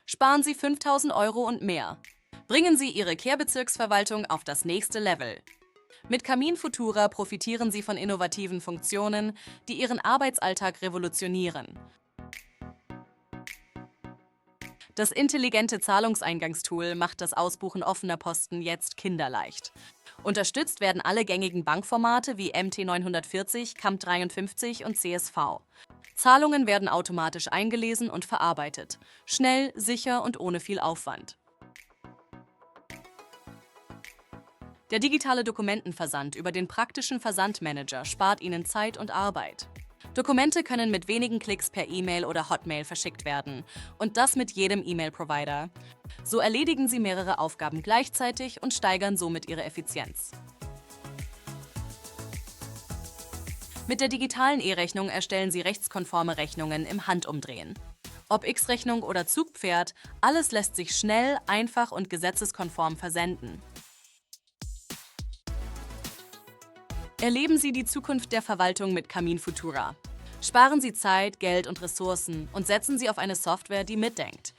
Sparen Sie 5.000 € und mehr. Bringen Sie Ihre Kehrbezirksverwaltung auf das nächste Level. Mit Camin Futura profitieren Sie von innovativen Funktionen, die Ihren Arbeitsalltag revolutionieren. Das intelligente Zahlungseingangstool macht das Ausbuchen offener Posten jetzt kinderleicht. Unterstützt werden alle gängigen Bankformate wie MT940, CAMT53 und CSV. Zahlungen werden automatisch eingelesen und verarbeitet. Schnell, sicher und ohne viel Aufwand. Der digitale Dokumentenversand über den praktischen Versandmanager spart Ihnen Zeit und Arbeit. Dokumente können mit wenigen Klicks per E-Mail oder Hotmail verschickt werden. Und das mit jedem E-Mail-Provider. So erledigen Sie mehrere Aufgaben gleichzeitig und steigern somit Ihre Effizienz. Mit der digitalen E-Rechnung erstellen Sie rechtskonforme Rechnungen im Handumdrehen. Ob X-Rechnung oder Zugpferd, alles lässt sich schnell, einfach und gesetzeskonform versenden. Erleben Sie die Zukunft der Verwaltung mit Camin Futura. Sparen Sie Zeit, Geld und Ressourcen und setzen Sie auf eine Software, die mitdenkt.